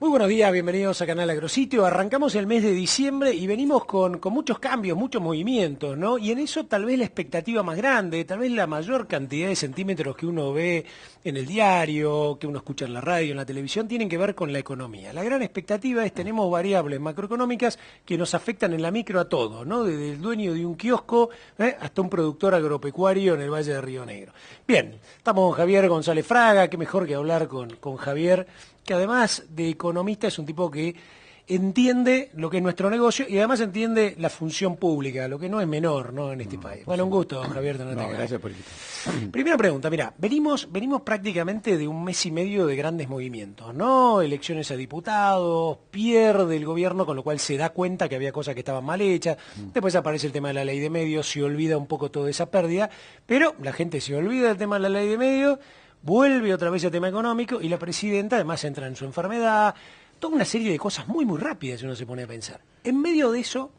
Muy buenos días, bienvenidos a Canal Agrositio. Arrancamos el mes de diciembre y venimos con muchos cambios, muchos movimientos, ¿no? Y en eso tal vez la expectativa más grande, tal vez la mayor cantidad de centímetros que uno ve en el diario, que uno escucha en la radio, en la televisión, tienen que ver con la economía. La gran expectativa es tenemos variables macroeconómicas que nos afectan en la micro a todos, ¿no? Desde el dueño de un kiosco hasta un productor agropecuario en el Valle de Río Negro. Bien, estamos con Javier González Fraga, qué mejor que hablar con Javier, que además de economista es un tipo que entiende lo que es nuestro negocio y además entiende la función pública, lo que no es menor, ¿no?, en este país. Bueno, un gusto, Javier, tenerte acá. Gracias por invitarme. Primera pregunta, mira, venimos prácticamente de un mes y medio de grandes movimientos, ¿no? Elecciones a diputados, pierde el gobierno, con lo cual se da cuenta que había cosas que estaban mal hechas, después aparece el tema de la ley de medios, se olvida un poco toda esa pérdida, pero la gente se olvida del tema de la ley de medios, vuelve otra vez al tema económico y la presidenta además entra en su enfermedad, toda una serie de cosas muy rápidas si uno se pone a pensar. En medio de eso,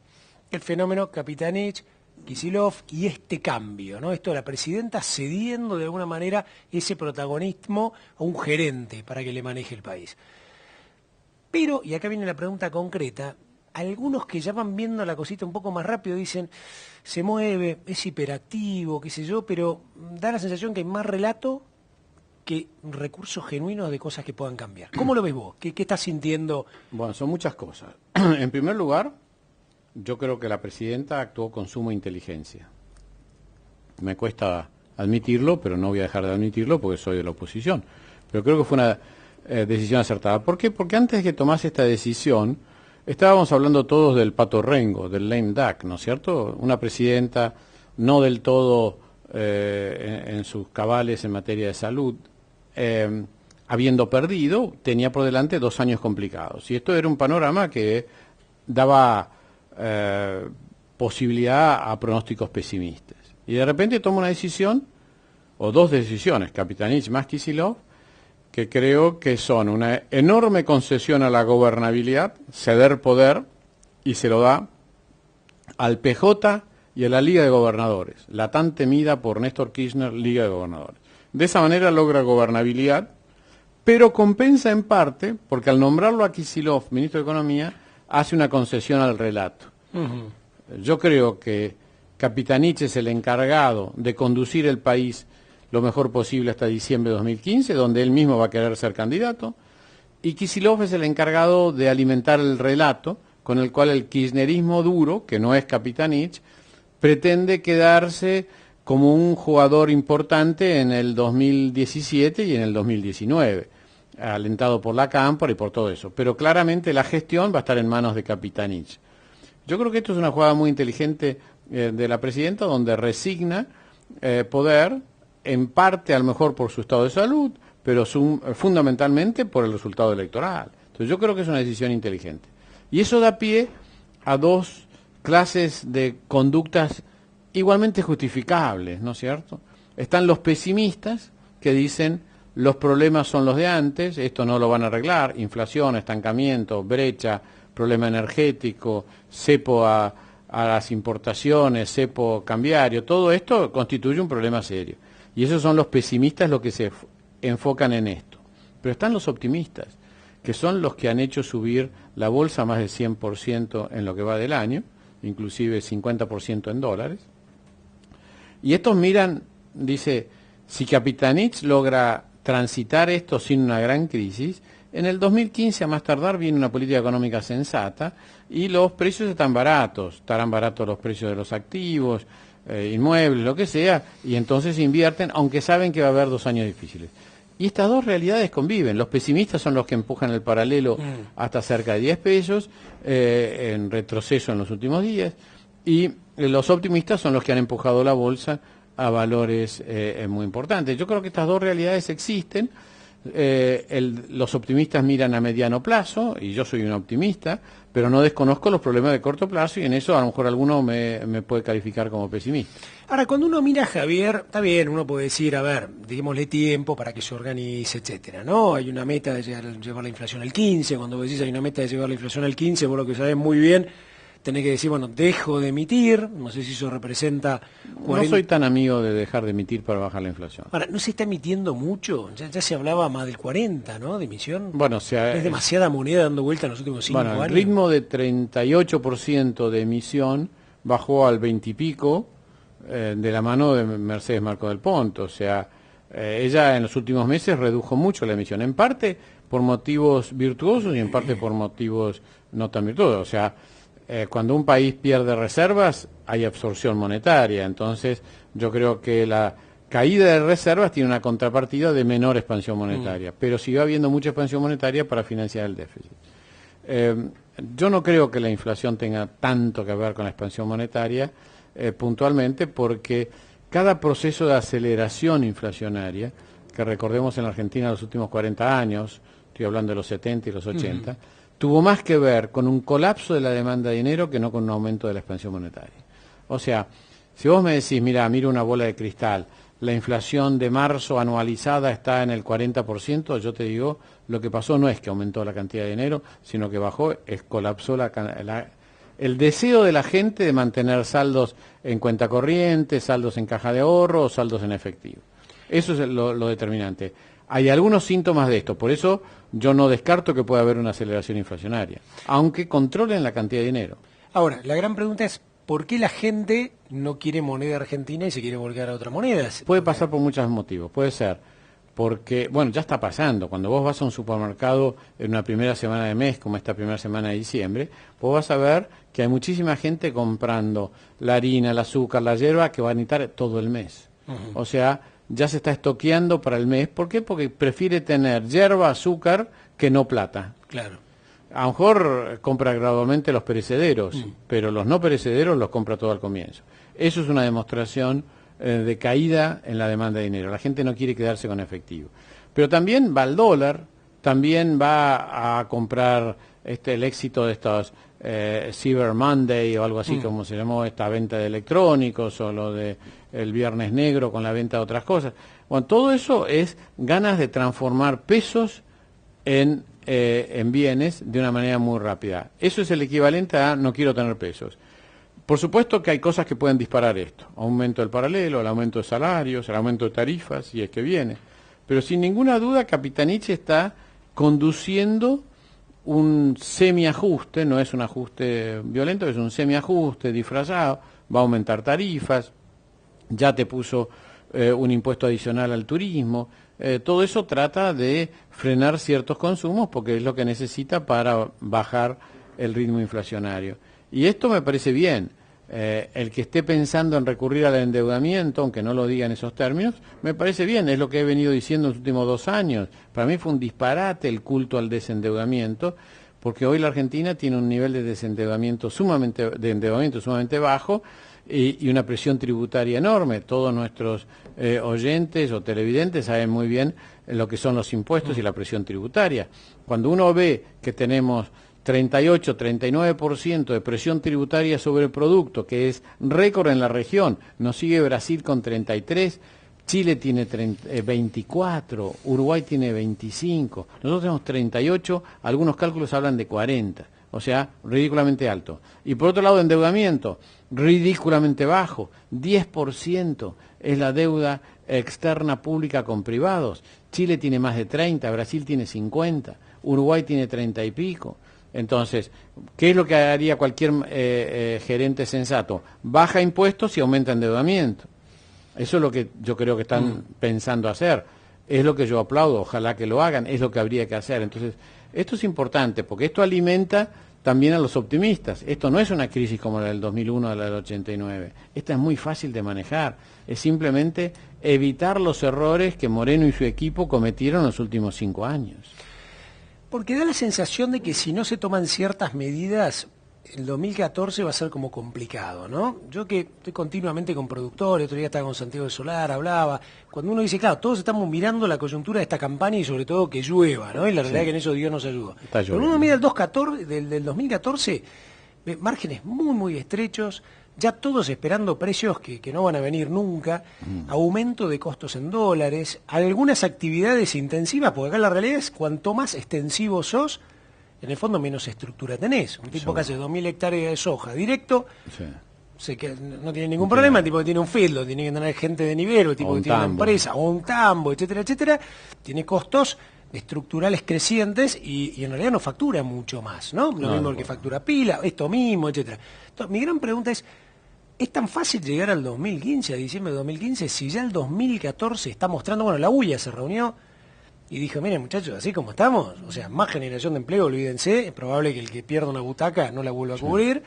el fenómeno Kapitanich, Kicillof y este cambio, ¿no? Esto de la presidenta cediendo de alguna manera ese protagonismo a un gerente para que le maneje el país. Pero, y acá viene la pregunta concreta, algunos que ya van viendo la cosita un poco más rápido dicen, se mueve, es hiperactivo, qué sé yo, pero da la sensación que hay más relato que recursos genuinos de cosas que puedan cambiar. ¿Cómo lo ves vos? ¿Qué estás sintiendo? Bueno, son muchas cosas. En primer lugar, yo creo que la presidenta actuó con suma inteligencia. Me cuesta admitirlo, pero no voy a dejar de admitirlo porque soy de la oposición. Pero creo que fue una decisión acertada. ¿Por qué? Porque antes de que tomase esta decisión, estábamos hablando todos del pato rengo, del lame duck, ¿no es cierto? Una presidenta no del todo en sus cabales en materia de salud, habiendo perdido, tenía por delante 2 años complicados. Y esto era un panorama que daba posibilidad a pronósticos pesimistas. Y de repente toma una decisión, o 2 decisiones, Kapitanich más Kicillof, que creo que son una enorme concesión a la gobernabilidad, ceder poder, y se lo da al PJ y a la Liga de Gobernadores, la tan temida por Néstor Kirchner Liga de Gobernadores. De esa manera logra gobernabilidad, pero compensa en parte, porque al nombrarlo a Kicillof ministro de Economía, hace una concesión al relato. Yo creo que Kapitanich es el encargado de conducir el país lo mejor posible hasta diciembre de 2015, donde él mismo va a querer ser candidato, y Kicillof es el encargado de alimentar el relato con el cual el kirchnerismo duro, que no es Kapitanich, pretende quedarse como un jugador importante en el 2017 y en el 2019, alentado por la Cámpora y por todo eso. Pero claramente la gestión va a estar en manos de Kapitanich. Yo creo que esto es una jugada muy inteligente de la presidenta, donde resigna poder, en parte a lo mejor por su estado de salud, pero fundamentalmente por el resultado electoral. Entonces yo creo que es una decisión inteligente. Y eso da pie a 2 clases de conductas igualmente justificables, ¿no es cierto? Están los pesimistas que dicen los problemas son los de antes, esto no lo van a arreglar, inflación, estancamiento, brecha, problema energético, cepo a las importaciones, cepo cambiario, todo esto constituye un problema serio. Y esos son los pesimistas los que se enfocan en esto. Pero están los optimistas, que son los que han hecho subir la bolsa más del 100% en lo que va del año, inclusive 50% en dólares. Y estos miran, dice, si Kapitanich logra transitar esto sin una gran crisis, en el 2015 a más tardar viene una política económica sensata y los precios están baratos, estarán baratos los precios de los activos, inmuebles, lo que sea, y entonces invierten, aunque saben que va a haber 2 años difíciles. Y estas 2 realidades conviven. Los pesimistas son los que empujan el paralelo hasta cerca de 10 pesos, en retroceso en los últimos días, y los optimistas son los que han empujado la bolsa a valores muy importantes. Yo creo que estas 2 realidades existen. Los optimistas miran a mediano plazo, y yo soy un optimista, pero no desconozco los problemas de corto plazo, y en eso a lo mejor alguno me puede calificar como pesimista. Ahora, cuando uno mira a Javier, está bien, uno puede decir, a ver, démosle tiempo para que se organice, etcétera, ¿no? Hay una meta de llevar la inflación al 15, cuando vos decís hay una meta de llevar la inflación al 15, vos lo que sabés muy bien, tenés que decir, bueno, dejo de emitir, no sé si eso representa... No soy tan amigo de dejar de emitir para bajar la inflación. Ahora, ¿no se está emitiendo mucho? Ya se hablaba más del 40, ¿no?, de emisión. Bueno, es demasiada moneda dando vuelta en los últimos 5 años. El ritmo de 38% de emisión bajó al 20 y pico de la mano de Mercedes Marco del Ponto. O sea, ella en los últimos meses redujo mucho la emisión, en parte por motivos virtuosos y en parte por motivos no tan virtuosos. O sea, cuando un país pierde reservas hay absorción monetaria, entonces yo creo que la caída de reservas tiene una contrapartida de menor expansión monetaria, pero sigue habiendo mucha expansión monetaria para financiar el déficit. Yo no creo que la inflación tenga tanto que ver con la expansión monetaria puntualmente, porque cada proceso de aceleración inflacionaria, que recordemos en la Argentina los últimos 40 años, estoy hablando de los 70 y los 80, tuvo más que ver con un colapso de la demanda de dinero que no con un aumento de la expansión monetaria. O sea, si vos me decís, mira una bola de cristal, la inflación de marzo anualizada está en el 40%, yo te digo, lo que pasó no es que aumentó la cantidad de dinero, sino que bajó, colapsó el deseo de la gente de mantener saldos en cuenta corriente, saldos en caja de ahorro o saldos en efectivo. Eso es lo determinante. Hay algunos síntomas de esto, por eso yo no descarto que pueda haber una aceleración inflacionaria, aunque controlen la cantidad de dinero. Ahora, la gran pregunta es, ¿por qué la gente no quiere moneda argentina y se quiere volcar a otras monedas? Puede pasar por muchos motivos. Puede ser porque, bueno, ya está pasando. Cuando vos vas a un supermercado en una primera semana de mes, como esta primera semana de diciembre, vos vas a ver que hay muchísima gente comprando la harina, el azúcar, la hierba, que va a necesitar todo el mes. O sea, ya se está estoqueando para el mes. ¿Por qué? Porque prefiere tener hierba, azúcar, que no plata. Claro. A lo mejor compra gradualmente los perecederos, pero los no perecederos los compra todo al comienzo. Eso es una demostración de caída en la demanda de dinero. La gente no quiere quedarse con efectivo. Pero también va al dólar, también va a comprar el éxito de estos Cyber Monday o algo así como se llamó esta venta de electrónicos, o lo de el Viernes Negro con la venta de otras cosas. Bueno, todo eso es ganas de transformar pesos en bienes de una manera muy rápida. Eso es el equivalente a no quiero tener pesos. Por supuesto que hay cosas que pueden disparar esto. Aumento del paralelo, el aumento de salarios, el aumento de tarifas, si es que viene. Pero sin ninguna duda Capitanich está conduciendo un semiajuste, no es un ajuste violento, es un semiajuste disfrazado, va a aumentar tarifas, ya te puso un impuesto adicional al turismo. Todo eso trata de frenar ciertos consumos porque es lo que necesita para bajar el ritmo inflacionario. Y esto me parece bien. El que esté pensando en recurrir al endeudamiento, aunque no lo diga en esos términos, me parece bien, es lo que he venido diciendo en los últimos 2 años. Para mí fue un disparate el culto al desendeudamiento, porque hoy la Argentina tiene un nivel de endeudamiento sumamente bajo y una presión tributaria enorme. Todos nuestros oyentes o televidentes saben muy bien lo que son los impuestos y la presión tributaria. Cuando uno ve que tenemos 38, 39% de presión tributaria sobre el producto, que es récord en la región, nos sigue Brasil con 33%, Chile tiene 24%, Uruguay tiene 25%, nosotros tenemos 38%, algunos cálculos hablan de 40%, o sea, ridículamente alto. Y por otro lado, endeudamiento, ridículamente bajo, 10% es la deuda externa pública con privados, Chile tiene más de 30%, Brasil tiene 50%, Uruguay tiene 30 y pico. Entonces, ¿qué es lo que haría cualquier gerente sensato? Baja impuestos y aumenta endeudamiento. Eso es lo que yo creo que están pensando hacer. Es lo que yo aplaudo, ojalá que lo hagan, es lo que habría que hacer. Entonces, esto es importante porque esto alimenta también a los optimistas. Esto no es una crisis como la del 2001 o la del 89. Esta es muy fácil de manejar. Es simplemente evitar los errores que Moreno y su equipo cometieron en los últimos 5 años. Porque da la sensación de que si no se toman ciertas medidas, el 2014 va a ser como complicado, ¿no? Yo que estoy continuamente con productores, otro día estaba con Santiago de Solar, hablaba, cuando uno dice, claro, todos estamos mirando la coyuntura de esta campaña y sobre todo que llueva, ¿no? Y la realidad es que en eso Dios nos ayuda. Pero uno mira el 2014, márgenes muy, muy estrechos, ya todos esperando precios que no van a venir nunca, aumento de costos en dólares, algunas actividades intensivas, porque acá la realidad es cuanto más extensivo sos, en el fondo menos estructura tenés. Un tipo que hace 2.000 hectáreas de soja directo, que no tiene ningún problema, el tipo que tiene un field, tiene que tener gente de nivel, o el tipo que tiene una empresa, o un tambo, etcétera, etcétera, tiene costos estructurales crecientes y en realidad no factura mucho más, ¿no? Lo mismo que factura pila, esto mismo, etcétera. Entonces, mi gran pregunta ¿es tan fácil llegar al 2015, a diciembre de 2015, si ya el 2014 está mostrando, bueno, la UIA se reunió y dijo, miren muchachos, así como estamos, o sea, más generación de empleo, olvídense, es probable que el que pierda una butaca no la vuelva a cubrir,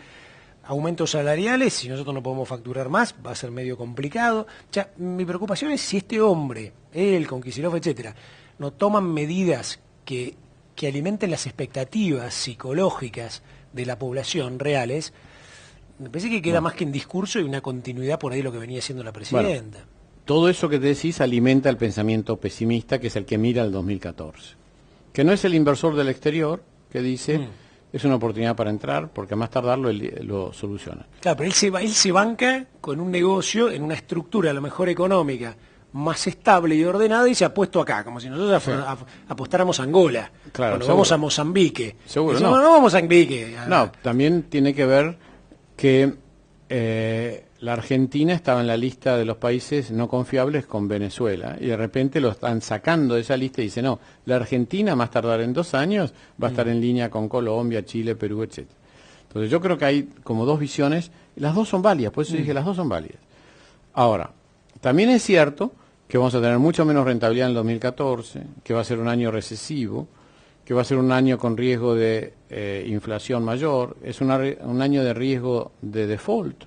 aumentos salariales, si nosotros no podemos facturar más, va a ser medio complicado. O sea, mi preocupación es si este hombre, él, con Kicillof, etcétera, no toman medidas que alimenten las expectativas psicológicas de la población reales. Me parece que queda más que en discurso y una continuidad por ahí de lo que venía siendo la presidenta. Bueno, todo eso que te decís alimenta el pensamiento pesimista, que es el que mira al 2014. Que no es el inversor del exterior que dice, es una oportunidad para entrar, porque a más tardar lo soluciona. Claro, pero él se banca con un negocio en una estructura a lo mejor económica más estable y ordenada y se ha puesto acá, como si nosotros apostáramos a Angola, claro, cuando vamos a Mozambique. Seguro, decimos, no vamos a Mozambique. No, también tiene que ver que la Argentina estaba en la lista de los países no confiables con Venezuela y de repente lo están sacando de esa lista y dice, no, la Argentina más tardar en 2 años va a estar en línea con Colombia, Chile, Perú, etc. Entonces yo creo que hay como dos visiones, las dos son válidas, por eso dije las dos son válidas. Ahora, también es cierto que vamos a tener mucho menos rentabilidad en el 2014, que va a ser un año recesivo, que va a ser un año con riesgo de inflación mayor, es un año de riesgo de default,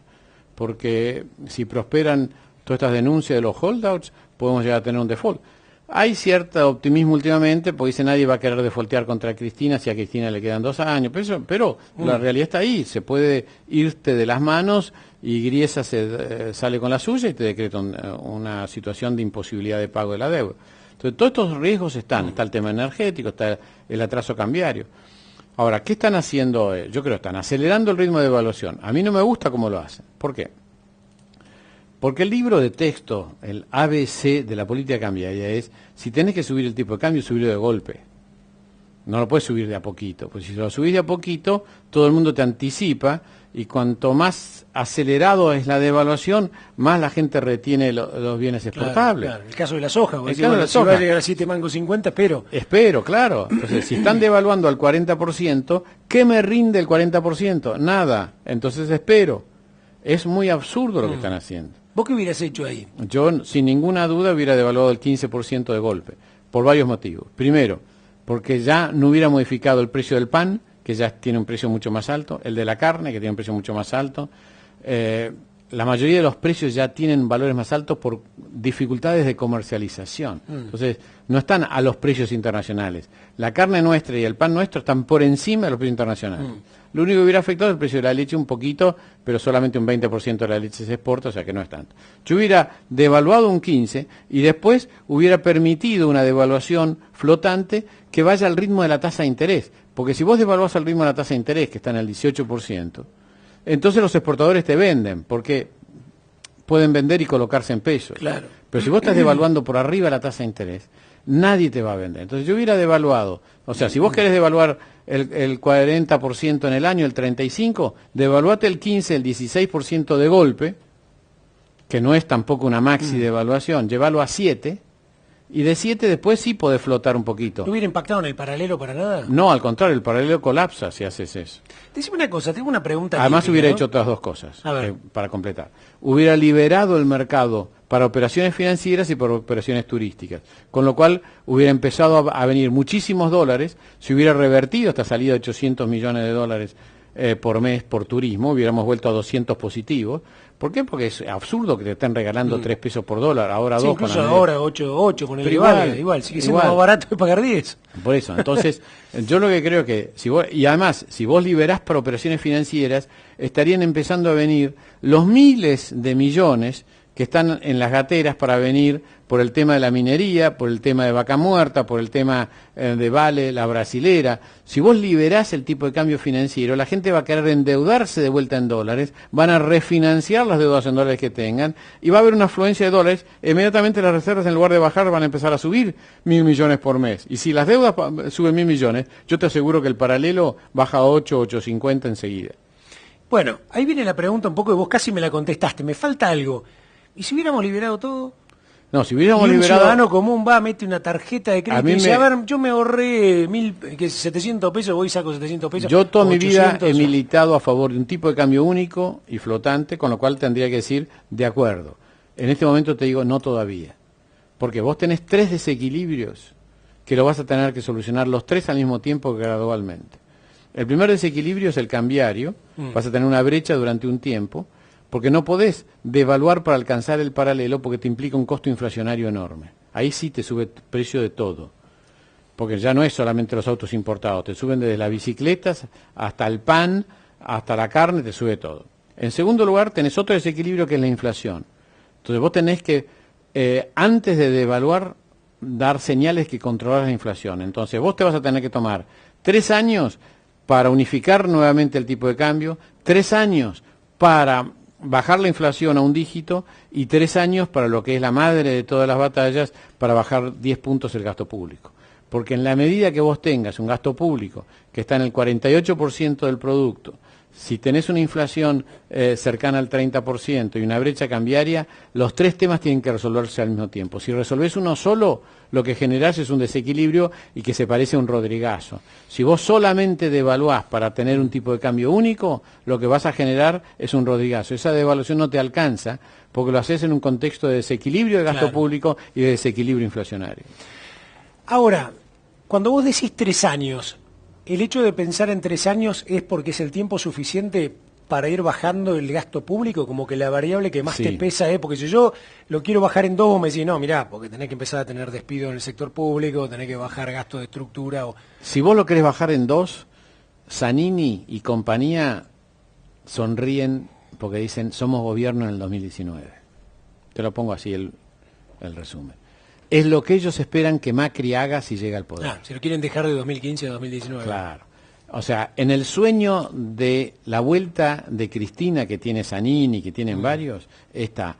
porque si prosperan todas estas denuncias de los holdouts, podemos llegar a tener un default. Hay cierto optimismo últimamente, porque dice nadie va a querer defaultear contra Cristina si a Cristina le quedan 2 años, pero la realidad está ahí, se puede irte de las manos y Griesa sale con la suya y te decreta una situación de imposibilidad de pago de la deuda. Entonces todos estos riesgos están, está el tema energético, está el atraso cambiario. Ahora, ¿qué están haciendo? Yo creo que están acelerando el ritmo de evaluación. A mí no me gusta cómo lo hacen. ¿Por qué? Porque el libro de texto, el ABC de la política cambiaria es, si tenés que subir el tipo de cambio, subirlo de golpe. No lo puedes subir de a poquito, porque si lo subís de a poquito, todo el mundo te anticipa y cuanto más acelerado es la devaluación, más la gente retiene los bienes exportables. Claro. El caso de la soja, el caso de la soja. Va a llegar a 7 mangos 50, espero. Espero, claro. Entonces, si están devaluando al 40%, ¿qué me rinde el 40%? Nada. Entonces espero. Es muy absurdo lo que están haciendo. ¿Vos qué hubieras hecho ahí? Yo, sin ninguna duda, hubiera devaluado el 15% de golpe, por varios motivos. Primero, porque ya no hubiera modificado el precio del pan, que ya tiene un precio mucho más alto, el de la carne, que tiene un precio mucho más alto. La mayoría de los precios ya tienen valores más altos por dificultades de comercialización. Entonces, no están a los precios internacionales. La carne nuestra y el pan nuestro están por encima de los precios internacionales. Lo único que hubiera afectado es el precio de la leche un poquito, pero solamente un 20% de la leche se exporta, o sea que no es tanto. Yo hubiera devaluado un 15% y después hubiera permitido una devaluación flotante que vaya al ritmo de la tasa de interés. Porque si vos devaluás al ritmo de la tasa de interés, que está en el 18%, entonces los exportadores te venden, porque pueden vender y colocarse en pesos. Claro. Pero si vos estás devaluando por arriba la tasa de interés, nadie te va a vender. Entonces yo hubiera devaluado, o sea, si vos querés devaluar el 40% en el año, el 35%, devaluate el 15%, el 16% de golpe, que no es tampoco una maxi devaluación, llévalo a 7%, y de 7 después sí podés flotar un poquito. ¿No hubiera impactado en el paralelo para nada? No, al contrario, el paralelo colapsa si haces eso. Decime una cosa, tengo una pregunta. Además típica, hubiera ¿no? hecho otras dos cosas para completar. Hubiera liberado el mercado para operaciones financieras y para operaciones turísticas, con lo cual hubiera empezado a venir muchísimos dólares, se hubiera revertido esta salida de 800 millones de dólares por mes por turismo, hubiéramos vuelto a 200 positivos. ¿Por qué? Porque es absurdo que te estén regalando 3 pesos por dólar, ahora 2. Incluso ahora 8 con el pero igual, sigue siendo más barato de pagar 10. Por eso, entonces, yo lo que creo que, y además, si vos liberás para operaciones financieras, estarían empezando a venir los miles de millones que están en las gateras para venir por el tema de la minería, por el tema de Vaca Muerta, por el tema de Vale, la brasilera. Si vos liberás el tipo de cambio financiero, la gente va a querer endeudarse de vuelta en dólares, van a refinanciar las deudas en dólares que tengan y va a haber una afluencia de dólares. Inmediatamente las reservas, en lugar de bajar, van a empezar a subir 1.000 millones por mes. Y si las deudas suben 1.000 millones, yo te aseguro que el paralelo baja a 8,50 enseguida. Bueno, ahí viene la pregunta un poco y vos casi me la contestaste. Me falta algo. ¿Y si hubiéramos liberado todo? No, si hubiéramos y un liberado... ciudadano común va, mete una tarjeta de crédito y dice, a ver, yo me ahorré 700 pesos, voy y saco 700 pesos. Yo toda mi vida 800, he militado a favor de un tipo de cambio único y flotante, con lo cual tendría que decir, de acuerdo. En este momento te digo, no todavía. Porque vos tenés 3 desequilibrios que lo vas a tener que solucionar los 3 al mismo tiempo gradualmente. El primer desequilibrio es el cambiario, vas a tener una brecha durante un tiempo, porque no podés devaluar para alcanzar el paralelo porque te implica un costo inflacionario enorme. Ahí sí te sube el precio de todo, porque ya no es solamente los autos importados, te suben desde las bicicletas hasta el pan, hasta la carne, te sube todo. En segundo lugar, tenés otro desequilibrio que es la inflación. Entonces vos tenés que, antes de devaluar, dar señales que controlar la inflación. Entonces vos te vas a tener que tomar 3 años para unificar nuevamente el tipo de cambio, 3 años para bajar la inflación a un dígito y 3 años para lo que es la madre de todas las batallas, para bajar 10 puntos el gasto público. Porque en la medida que vos tengas un gasto público que está en el 48% del producto, si tenés una inflación cercana al 30% y una brecha cambiaria, los 3 temas tienen que resolverse al mismo tiempo. Si resolvés uno solo, lo que generás es un desequilibrio y que se parece a un rodrigazo. Si vos solamente devaluás para tener un tipo de cambio único, lo que vas a generar es un rodrigazo. Esa devaluación no te alcanza porque lo haces en un contexto de desequilibrio de gasto público y de desequilibrio inflacionario. Ahora, cuando vos decís 3 años, ¿el hecho de pensar en 3 años es porque es el tiempo suficiente para ir bajando el gasto público? Como que la variable que más te pesa es, porque si yo lo quiero bajar en 2, vos me decís, no, mirá, porque tenés que empezar a tener despido en el sector público, tenés que bajar gasto de estructura. Si vos lo querés bajar en 2, Zanini y compañía sonríen porque dicen, somos gobierno en el 2019. Te lo pongo así el resumen. Es lo que ellos esperan que Macri haga si llega al poder. Si lo quieren dejar de 2015 a 2019. Claro. O sea, en el sueño de la vuelta de Cristina que tiene Zanini, que tienen varios, está,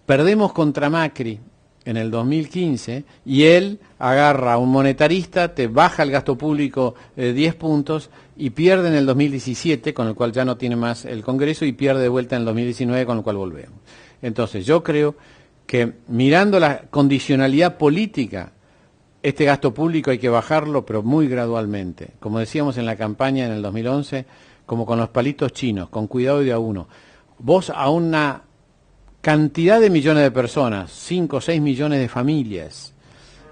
perdemos contra Macri en el 2015 y él agarra a un monetarista, te baja el gasto público 10 puntos y pierde en el 2017, con el cual ya no tiene más el Congreso, y pierde de vuelta en el 2019, con el cual volvemos. Entonces yo creo que mirando la condicionalidad política, este gasto público hay que bajarlo, pero muy gradualmente. Como decíamos en la campaña en el 2011, como con los palitos chinos, con cuidado y de a uno. Vos a una cantidad de millones de personas, 5 o 6 millones de familias,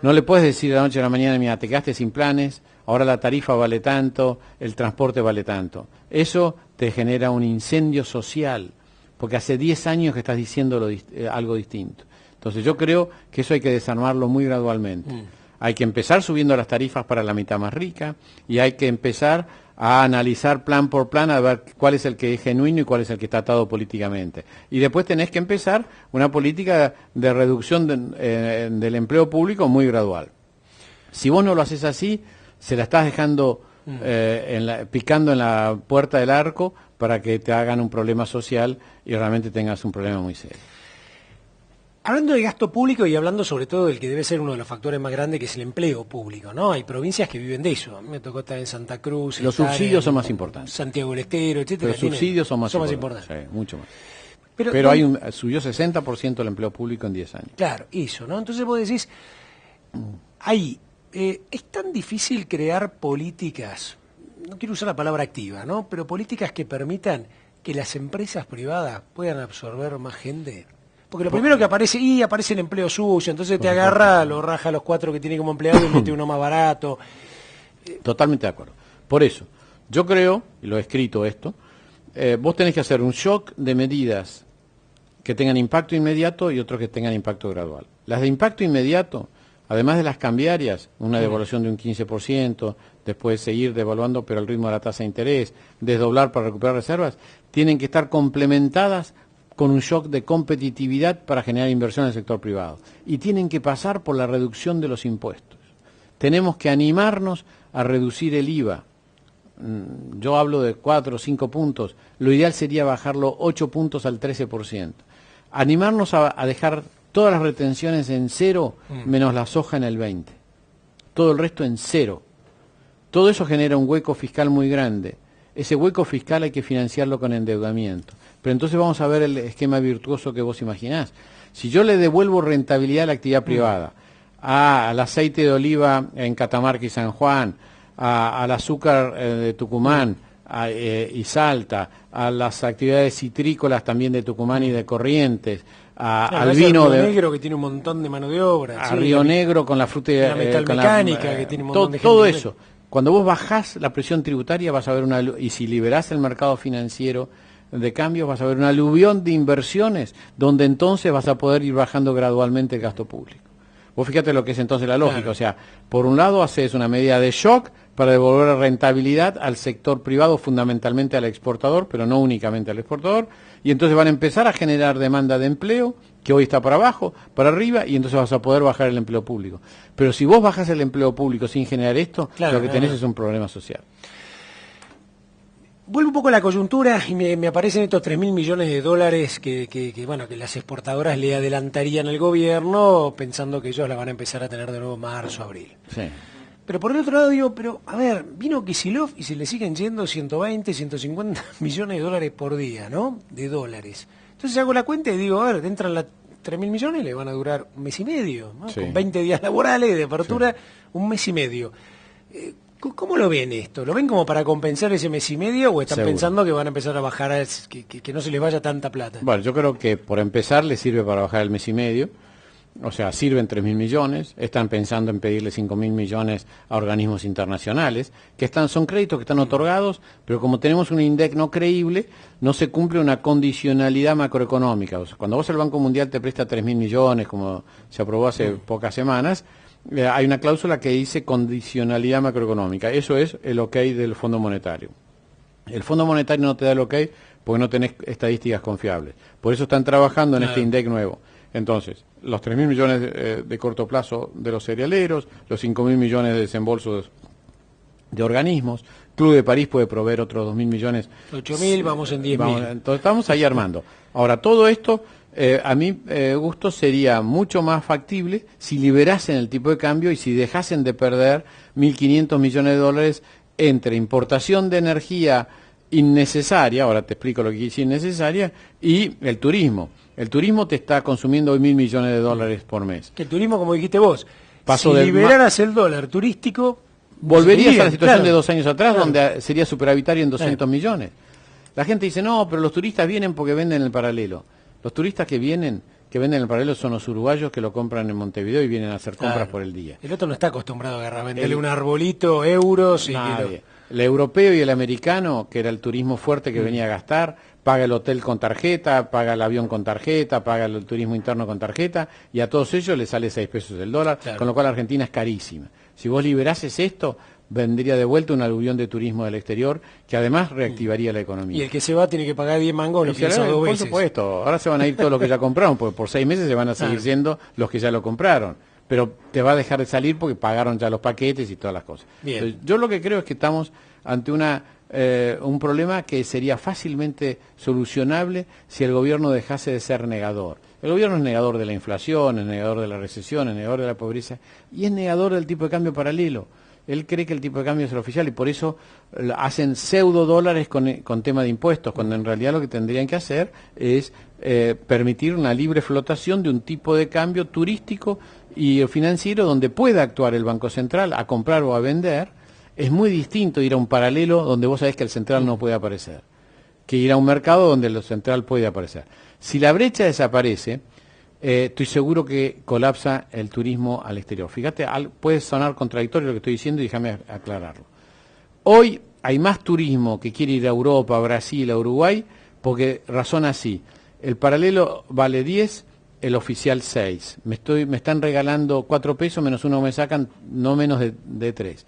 no le puedes decir de la noche a la mañana, mira, te quedaste sin planes, ahora la tarifa vale tanto, el transporte vale tanto. Eso te genera un incendio social, porque hace 10 años que estás diciendo algo distinto. Entonces yo creo que eso hay que desarmarlo muy gradualmente. Hay que empezar subiendo las tarifas para la mitad más rica y hay que empezar a analizar plan por plan a ver cuál es el que es genuino y cuál es el que está atado políticamente. Y después tenés que empezar una política de reducción del empleo público muy gradual. Si vos no lo haces así, se la estás dejando picando en la puerta del arco para que te hagan un problema social y realmente tengas un problema muy serio. Hablando de gasto público y hablando sobre todo del que debe ser uno de los factores más grandes, que es el empleo público, ¿no? Hay provincias que viven de eso. A mí me tocó estar en Santa Cruz. Los subsidios son más importantes. Santiago del Estero, etcétera. Los subsidios son más importantes. Sí, mucho más. Pero subió 60% el empleo público en 10 años. Claro, eso, ¿no? Entonces vos decís, ahí, es tan difícil crear políticas, no quiero usar la palabra activa, ¿no? Pero políticas que permitan que las empresas privadas puedan absorber más gente. Porque lo primero que aparece el empleo suyo, entonces te agarra, lo raja a los 4 que tiene como empleado y mete uno más barato. Totalmente de acuerdo. Por eso, yo creo, y lo he escrito esto, vos tenés que hacer un shock de medidas que tengan impacto inmediato y otros que tengan impacto gradual. Las de impacto inmediato, además de las cambiarias, una devaluación de un 15%, después seguir devaluando pero al ritmo de la tasa de interés, desdoblar para recuperar reservas, tienen que estar complementadas con un shock de competitividad para generar inversión en el sector privado. Y tienen que pasar por la reducción de los impuestos. Tenemos que animarnos a reducir el IVA. Yo hablo de 4 o 5 puntos. Lo ideal sería bajarlo 8 puntos al 13%. Animarnos a dejar todas las retenciones en cero, menos la soja en el 20%. Todo el resto en cero. Todo eso genera un hueco fiscal muy grande. Ese hueco fiscal hay que financiarlo con endeudamiento. Pero entonces vamos a ver el esquema virtuoso que vos imaginás. Si yo le devuelvo rentabilidad a la actividad privada, al aceite de oliva en Catamarca y San Juan, al azúcar de Tucumán y Salta, a las actividades citrícolas también de Tucumán y de Corrientes, al vino de Río Negro, que tiene un montón de mano de obra, a Río Negro con la fruta la metalmecánica, que tiene un montón de gente. Todo eso. Cuando vos bajás la presión tributaria vas a ver y si liberás el mercado financiero de cambios vas a ver un aluvión de inversiones donde entonces vas a poder ir bajando gradualmente el gasto público. Vos fíjate lo que es entonces la lógica, claro. O sea, por un lado haces una medida de shock para devolver rentabilidad al sector privado, fundamentalmente al exportador, pero no únicamente al exportador, y entonces van a empezar a generar demanda de empleo, que hoy está para abajo, para arriba, y entonces vas a poder bajar el empleo público. Pero si vos bajas el empleo público sin generar esto, claro, lo que tenés es un problema social. Vuelvo un poco a la coyuntura y me aparecen estos 3.000 millones de dólares que las exportadoras le adelantarían al gobierno pensando que ellos la van a empezar a tener de nuevo en marzo, abril. Sí. Pero por el otro lado digo, a ver, vino Kicillof y se le siguen yendo 120, 150 millones de dólares por día, ¿no? De dólares. Entonces hago la cuenta y digo, a ver, entran las 3.000 millones y le van a durar un mes y medio, ¿no? Sí. Con 20 días laborales de apertura, sí. Un mes y medio. ¿Cómo lo ven esto? ¿Lo ven como para compensar ese mes y medio o están Seguro. Pensando que van a empezar a bajar, que no se les vaya tanta plata? Bueno, yo creo que por empezar les sirve para bajar el mes y medio, o sea, sirven 3.000 millones, están pensando en pedirle 5.000 millones a organismos internacionales, que son créditos que están otorgados, pero como tenemos un INDEC no creíble, no se cumple una condicionalidad macroeconómica. O sea, cuando vos el Banco Mundial te presta 3.000 millones, como se aprobó hace pocas semanas, hay una cláusula que dice condicionalidad macroeconómica. Eso es el ok del Fondo Monetario. El Fondo Monetario no te da el ok porque no tenés estadísticas confiables. Por eso están trabajando en este INDEC nuevo. Entonces, los 3.000 millones de corto plazo de los cerealeros, los 5.000 millones de desembolsos de organismos, Club de París puede proveer otros 2.000 millones. 8.000, vamos en 10.000. Entonces estamos ahí armando. Ahora, todo esto... a mi gusto sería mucho más factible si liberasen el tipo de cambio y si dejasen de perder 1.500 millones de dólares entre importación de energía innecesaria, ahora te explico lo que es innecesaria, y el turismo. El turismo te está consumiendo hoy 1.000 millones de dólares por mes. Que el turismo, como dijiste vos, si liberaras el dólar turístico... Volverías a la situación de 2 años atrás, donde sería superavitario en 200 millones. La gente dice, no, pero los turistas vienen porque venden el paralelo. Los turistas que venden el paralelo son los uruguayos que lo compran en Montevideo y vienen a hacer compras por el día. El otro no está acostumbrado a agarrar, venderle un arbolito, euros y... Nadie. El europeo y el americano, que era el turismo fuerte que venía a gastar, paga el hotel con tarjeta, paga el avión con tarjeta, paga el turismo interno con tarjeta, y a todos ellos les sale 6 pesos el dólar, con lo cual Argentina es carísima. Si vos liberases esto, vendría de vuelta un aluvión de turismo del exterior que además reactivaría la economía. Y el que se va tiene que pagar 10 mangos, lo piensa 2 veces. Por supuesto, ahora se van a ir todos los que ya compraron, porque por 6 meses se van a seguir yendo los que ya lo compraron. Pero te va a dejar de salir porque pagaron ya los paquetes y todas las cosas. Entonces, yo lo que creo es que estamos ante un problema que sería fácilmente solucionable si el gobierno dejase de ser negador. El gobierno es negador de la inflación, es negador de la recesión, es negador de la pobreza y es negador del tipo de cambio paralelo. Él cree que el tipo de cambio es el oficial y por eso hacen pseudo dólares con tema de impuestos, cuando en realidad lo que tendrían que hacer es permitir una libre flotación de un tipo de cambio turístico y financiero donde pueda actuar el Banco Central a comprar o a vender. Es muy distinto ir a un paralelo donde vos sabés que el central no puede aparecer, que ir a un mercado donde el central puede aparecer. Si la brecha desaparece, estoy seguro que colapsa el turismo al exterior. Fíjate, puede sonar contradictorio lo que estoy diciendo y déjame aclararlo. Hoy hay más turismo que quiere ir a Europa, a Brasil, a Uruguay, porque razona así. El paralelo vale 10, el oficial 6. Me están regalando 4 pesos, menos uno me sacan, no menos de 3.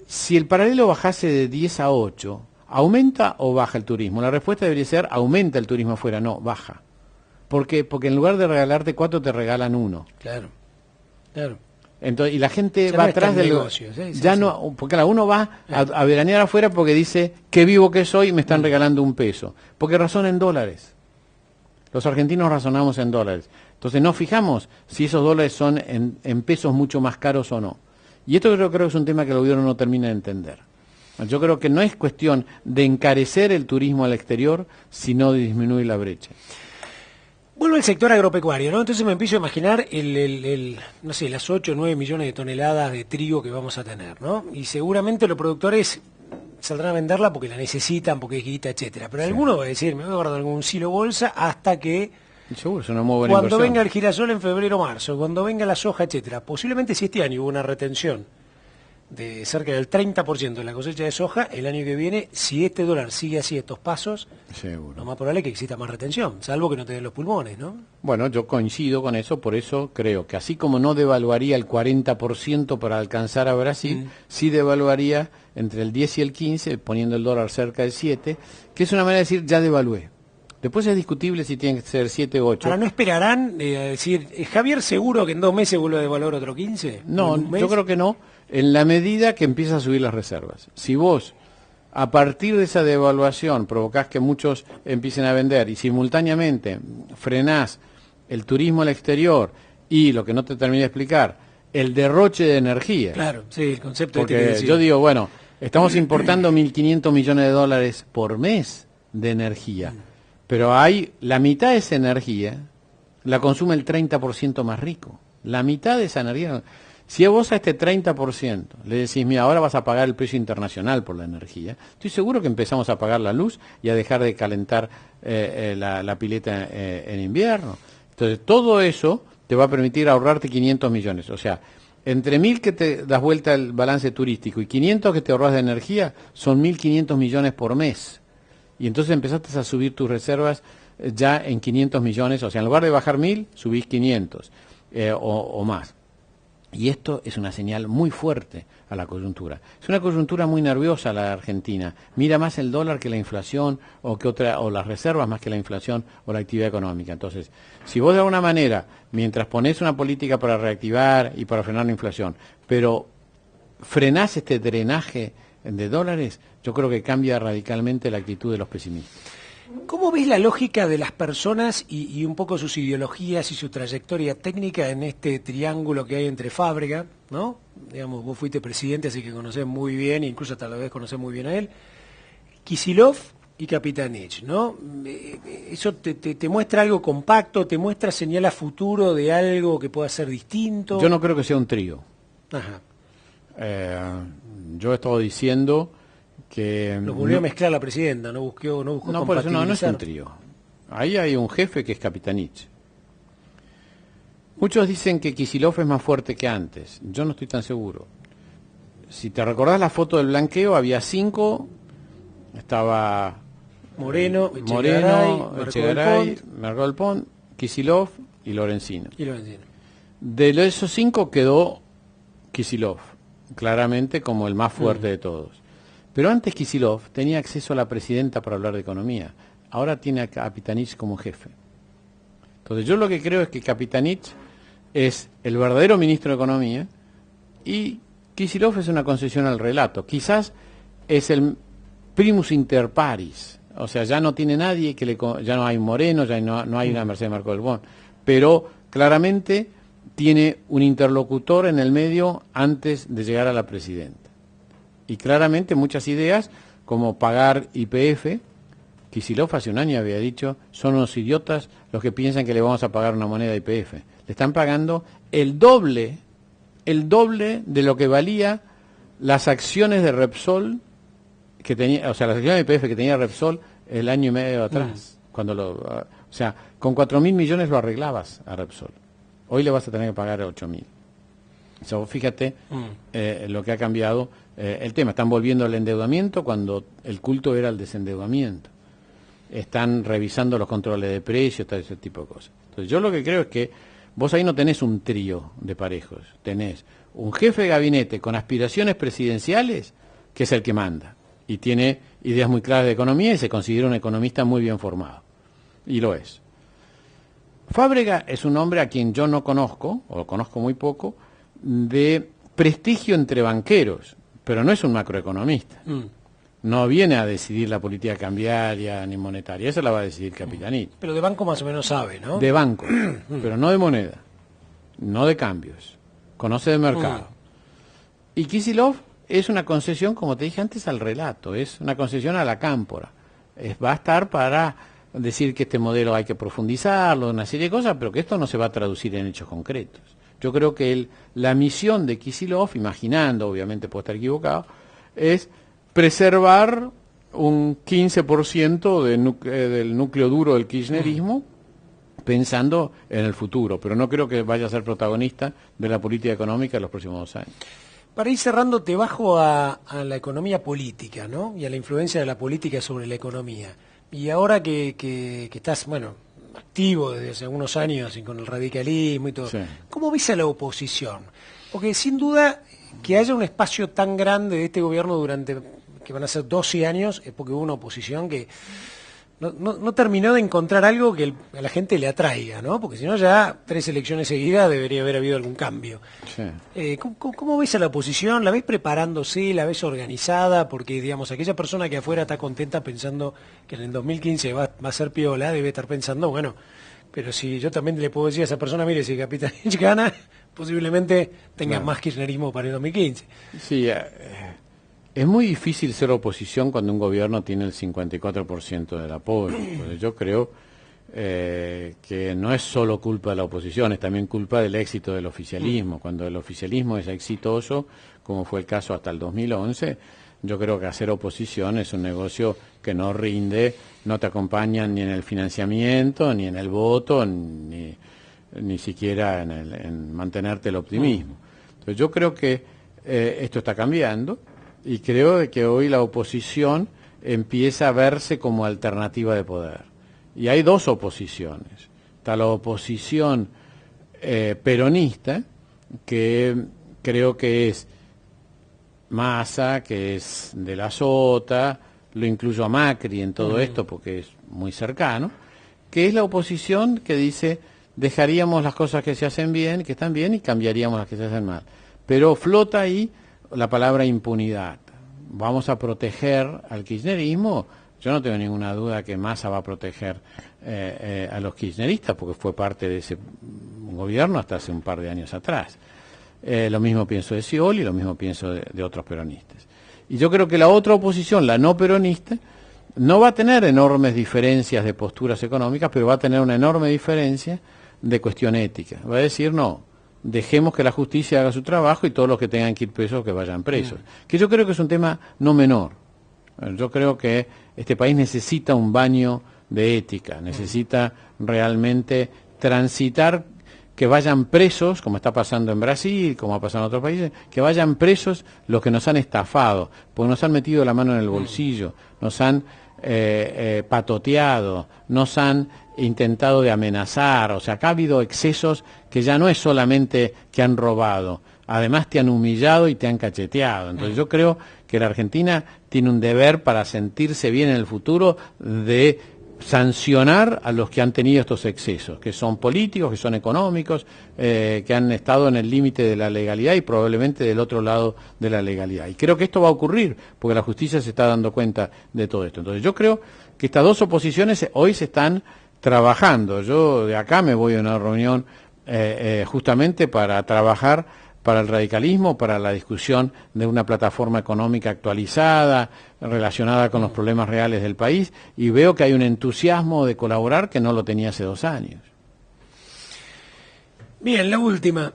Si el paralelo bajase de 10 a 8, ¿aumenta o baja el turismo? La respuesta debería ser, aumenta el turismo afuera, no, baja. ¿Por qué? Porque en lugar de regalarte 4, te regalan 1. Claro, claro. Entonces, y la gente Ya va no atrás está del en negocio, sí, ya sí, no, porque claro, uno va a veranear afuera porque dice qué vivo que soy y me están regalando $1, porque razona en dólares. Los argentinos razonamos en dólares. Entonces no fijamos si esos dólares son en pesos mucho más caros o no. Y esto creo que es un tema que el gobierno no termina de entender. Yo creo que no es cuestión de encarecer el turismo al exterior, sino de disminuir la brecha. Vuelvo al sector agropecuario, ¿no? Entonces me empiezo a imaginar no sé, las 8 o 9 millones de toneladas de trigo que vamos a tener, ¿no? Y seguramente los productores saldrán a venderla porque la necesitan, porque es guita, etcétera. Pero alguno va a decir, me voy a guardar algún silo bolsa hasta que Seguro, es una muy buena cuando inversión. venga el girasol en febrero o marzo, cuando venga la soja, etcétera. Posiblemente si este año hubo una retención de cerca del 30% de la cosecha de soja, el año que viene, si este dólar sigue así estos pasos, Seguro. lo más probable es que exista más retención, salvo que no te den los pulmones, ¿no? Bueno, yo coincido con eso, por eso creo que así como no devaluaría el 40% para alcanzar a Brasil, sí devaluaría entre el 10 y el 15, poniendo el dólar cerca del 7, que es una manera de decir ya devalué. Después es discutible si tiene que ser 7 o 8. Ahora, ¿no esperarán a decir, Javier seguro que en 2 meses vuelve a devaluar otro 15? No, ¿En un mes? yo creo que no, en la medida que empieza a subir las reservas. Si vos, a partir de esa devaluación, provocás que muchos empiecen a vender y simultáneamente frenás el turismo al exterior y, lo que no te terminé de explicar, el derroche de energía. Claro, sí, el concepto Porque que decía. yo digo, bueno, estamos importando 1.500 millones de dólares por mes de energía, pero hay la mitad de esa energía la consume el 30% más rico. La mitad de esa energía. Si vos a este 30% le decís, mira, ahora vas a pagar el precio internacional por la energía, estoy seguro que empezamos a pagar la luz y a dejar de calentar la pileta en invierno. Entonces, todo eso te va a permitir ahorrarte 500 millones. O sea, entre 1.000 que te das vuelta el balance turístico y 500 que te ahorras de energía, son 1.500 millones por mes. Y entonces empezaste a subir tus reservas ya en 500 millones. O sea, en lugar de bajar 1.000, subís 500 o más. Y esto es una señal muy fuerte a la coyuntura. Es una coyuntura muy nerviosa la Argentina. Mira más el dólar que la inflación o las reservas más que la inflación o la actividad económica. Entonces, si vos de alguna manera, mientras ponés una política para reactivar y para frenar la inflación, pero frenás este drenaje de dólares, yo creo que cambia radicalmente la actitud de los pesimistas. ¿Cómo ves la lógica de las personas y un poco sus ideologías y su trayectoria técnica en este triángulo que hay entre Fábrega, ¿no? Digamos, vos fuiste presidente, así que conocés muy bien, incluso tal vez conocés muy bien a él, Kicillof y Capitanich, ¿no? Eso te muestra algo compacto, te muestra señal a futuro de algo que pueda ser distinto. Yo no creo que sea un trío. Ajá. Yo he estado diciendo que Lo volvió a mezclar la presidenta, no buscó no, por eso no es un compatibilizar. trío. Ahí hay un jefe que es Capitanich. Muchos dicen que Kicillof es más fuerte que antes. Yo no estoy tan seguro. Si te recordás la foto del blanqueo, había 5. Estaba Moreno, Echegaray, Marco del Pont, Kicillof y Lorenzino. Y lo vencieron. De esos 5 quedó Kicillof, claramente como el más fuerte de todos. Pero antes Kicillof tenía acceso a la presidenta para hablar de economía. Ahora tiene a Capitanich como jefe. Entonces yo lo que creo es que Capitanich es el verdadero ministro de Economía y Kicillof es una concesión al relato. Quizás es el primus inter pares. O sea, ya no tiene nadie, ya no hay Moreno, ya no hay una Mercedes Marco del Bon. Pero claramente tiene un interlocutor en el medio antes de llegar a la presidenta. Y claramente muchas ideas, como pagar YPF, Kicillof hace un año había dicho, son unos idiotas los que piensan que le vamos a pagar una moneda YPF. Le están pagando el doble de lo que valía las acciones de Repsol, que tenía, o sea, las acciones de YPF que tenía Repsol el año y medio atrás. O sea, con 4.000 millones lo arreglabas a Repsol. Hoy le vas a tener que pagar 8.000. O sea, fíjate lo que ha cambiado el tema. Están volviendo al endeudamiento cuando el culto era el desendeudamiento. Están revisando los controles de precios, todo ese tipo de cosas. Entonces yo lo que creo es que vos ahí no tenés un trío de parejos. Tenés un jefe de gabinete con aspiraciones presidenciales, que es el que manda. y tiene ideas muy claras de economía y se considera un economista muy bien formado. Y lo es. Fábrega es un hombre a quien yo no conozco, o conozco muy poco, de prestigio entre banqueros, pero no es un macroeconomista. No viene a decidir la política cambiaria ni monetaria, esa la va a decidir Capitanich. Pero de banco más o menos sabe, ¿no? De banco, pero no de moneda, no de cambios. Conoce de mercado. Y Kicillof es una concesión, como te dije antes, al relato, es una concesión a la cámpora. Va a estar para decir que este modelo hay que profundizarlo, una serie de cosas, pero que esto no se va a traducir en hechos concretos. Yo creo que la misión de Kicillof, imaginando, obviamente puedo estar equivocado, es preservar un 15% del núcleo duro del kirchnerismo, pensando en el futuro, pero no creo que vaya a ser protagonista de la política económica en los próximos 2 años. Para ir cerrando, te bajo a la economía política, ¿no? Y a la influencia de la política sobre la economía. Y ahora que estás, bueno, activo desde hace algunos años y con el radicalismo y todo, sí. ¿Cómo ves a la oposición? Porque sin duda que haya un espacio tan grande de este gobierno durante, que van a ser 12 años, es porque hubo una oposición que no terminó de encontrar algo que a la gente le atraiga, ¿no? Porque si no ya 3 elecciones seguidas debería haber habido algún cambio. Sí. ¿Cómo ves a la oposición? ¿La ves preparándose? ¿La ves organizada? Porque, digamos, aquella persona que afuera está contenta pensando que en el 2015 va a ser piola, debe estar pensando, bueno, pero si yo también le puedo decir a esa persona, mire, si Capitanich gana, posiblemente tenga más kirchnerismo para el 2015. Sí, es muy difícil ser oposición cuando un gobierno tiene el 54% del apoyo. Pues yo creo que no es solo culpa de la oposición, es también culpa del éxito del oficialismo. Cuando el oficialismo es exitoso, como fue el caso hasta el 2011, yo creo que hacer oposición es un negocio que no rinde, no te acompañan ni en el financiamiento, ni en el voto, ni siquiera en mantenerte el optimismo. Entonces yo creo que esto está cambiando. Y creo que hoy la oposición empieza a verse como alternativa de poder. Y hay 2 oposiciones. Está la oposición peronista, que creo que es Massa, que es de la Sota, lo incluyo a Macri en todo esto porque es muy cercano, que es la oposición que dice dejaríamos las cosas que se hacen bien, que están bien, y cambiaríamos las que se hacen mal. Pero flota ahí la palabra impunidad. ¿Vamos a proteger al kirchnerismo? Yo no tengo ninguna duda que Massa va a proteger a los kirchneristas, porque fue parte de ese gobierno hasta hace un par de años atrás. Lo mismo pienso de Scioli, lo mismo pienso de otros peronistas. Y yo creo que la otra oposición, la no peronista, no va a tener enormes diferencias de posturas económicas, pero va a tener una enorme diferencia de cuestión ética. Va a decir, no, dejemos que la justicia haga su trabajo y todos los que tengan que ir presos que vayan presos. Que yo creo que es un tema no menor. Yo creo que este país necesita un baño de ética, necesita realmente transitar, que vayan presos, como está pasando en Brasil, como ha pasado en otros países, que vayan presos los que nos han estafado, porque nos han metido la mano en el bolsillo, nos han patoteado, nos han intentado de amenazar. O sea, acá ha habido excesos que ya no es solamente que han robado, además te han humillado y te han cacheteado. Entonces yo creo que la Argentina tiene un deber para sentirse bien en el futuro de sancionar a los que han tenido estos excesos, que son políticos, que son económicos, que han estado en el límite de la legalidad y probablemente del otro lado de la legalidad. Y creo que esto va a ocurrir, porque la justicia se está dando cuenta de todo esto. Entonces yo creo que estas 2 oposiciones hoy se están trabajando. Yo de acá me voy a una reunión justamente para trabajar para el radicalismo, para la discusión de una plataforma económica actualizada, relacionada con los problemas reales del país, y veo que hay un entusiasmo de colaborar que no lo tenía hace 2 años. Bien, la última.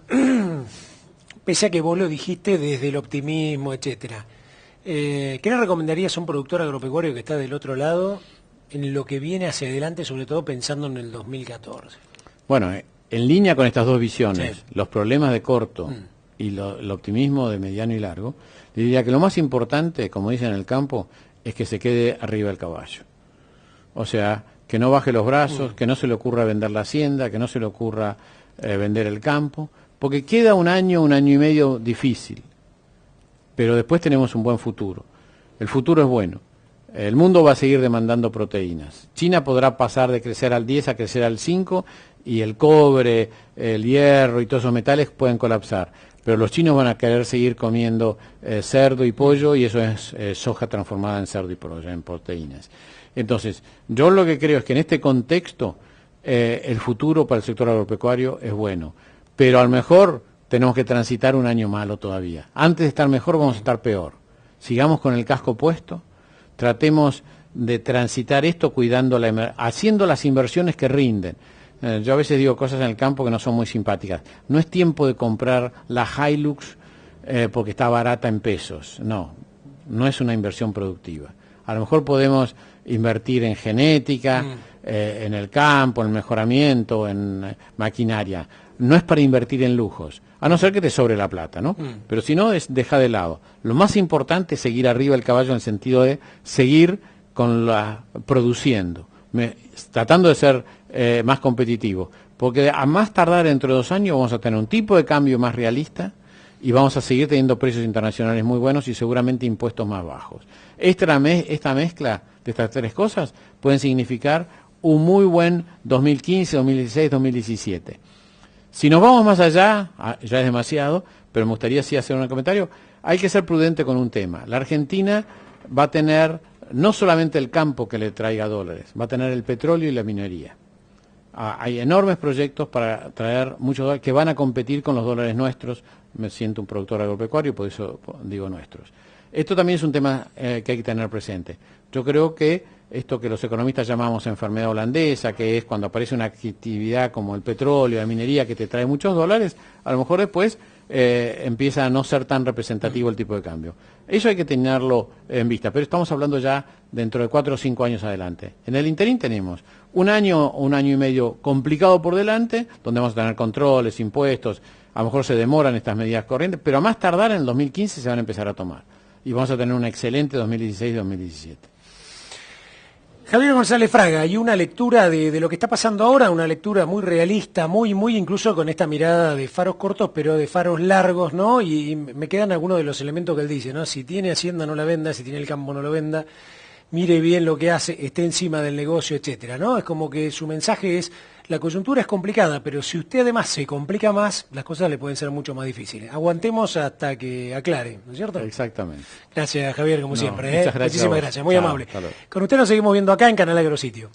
Pese a que vos lo dijiste desde el optimismo, etcétera, ¿qué le recomendarías a un productor agropecuario que está del otro lado en lo que viene hacia adelante, sobre todo pensando en el 2014? Bueno, en línea con estas 2 visiones, sí, los problemas de corto y el optimismo de mediano y largo, diría que lo más importante, como dicen en el campo, es que se quede arriba del caballo. O sea, que no baje los brazos, que no se le ocurra vender la hacienda, que no se le ocurra vender el campo, porque queda un año y medio difícil, pero después tenemos un buen futuro. El futuro es bueno. El mundo va a seguir demandando proteínas. China podrá pasar de crecer al 10 a crecer al 5 y el cobre, el hierro y todos esos metales pueden colapsar. Pero los chinos van a querer seguir comiendo cerdo y pollo, y eso es soja transformada en cerdo y pollo, en proteínas. Entonces, yo lo que creo es que en este contexto el futuro para el sector agropecuario es bueno. Pero a lo mejor tenemos que transitar un año malo todavía. Antes de estar mejor vamos a estar peor. Sigamos con el casco puesto. Tratemos de transitar esto haciendo las inversiones que rinden. Yo a veces digo cosas en el campo que no son muy simpáticas. No es tiempo de comprar la Hilux porque está barata en pesos. No es una inversión productiva. A lo mejor podemos invertir en genética, en el campo, en el mejoramiento, en maquinaria. No es para invertir en lujos, a no ser que te sobre la plata, ¿no? Pero si no, deja de lado. Lo más importante es seguir arriba del caballo en el sentido de seguir produciendo, tratando de ser más competitivo. Porque a más tardar dentro de 2 años vamos a tener un tipo de cambio más realista y vamos a seguir teniendo precios internacionales muy buenos y seguramente impuestos más bajos. Esta mezcla de estas 3 cosas pueden significar un muy buen 2015, 2016, 2017. Si nos vamos más allá, ya es demasiado, pero me gustaría sí hacer un comentario, hay que ser prudente con un tema. La Argentina va a tener no solamente el campo que le traiga dólares, va a tener el petróleo y la minería. Hay enormes proyectos para traer muchos dólares que van a competir con los dólares nuestros. Me siento un productor agropecuario, por eso digo nuestros. Esto también es un tema que hay que tener presente. Yo creo que esto que los economistas llamamos enfermedad holandesa, que es cuando aparece una actividad como el petróleo, la minería, que te trae muchos dólares, a lo mejor después empieza a no ser tan representativo el tipo de cambio. Eso hay que tenerlo en vista, pero estamos hablando ya dentro de 4 o 5 años adelante. En el interín tenemos un año y medio complicado por delante, donde vamos a tener controles, impuestos, a lo mejor se demoran estas medidas corrientes, pero a más tardar en el 2015 se van a empezar a tomar. Y vamos a tener un excelente 2016-2017. Javier González Fraga, y una lectura de lo que está pasando ahora, una lectura muy realista, muy incluso con esta mirada de faros cortos, pero de faros largos, ¿no? Y me quedan algunos de los elementos que él dice, ¿no? Si tiene hacienda no la venda, si tiene el campo no lo venda, mire bien lo que hace, esté encima del negocio, etcétera, ¿no? Es como que su mensaje es, la coyuntura es complicada, pero si usted además se complica más, las cosas le pueden ser mucho más difíciles. Aguantemos hasta que aclare, ¿no es cierto? Exactamente. Gracias, Javier, como siempre. Muchas gracias. Muchísimas gracias, muy Chao, amable. Con usted nos seguimos viendo acá en Canal Agrositio.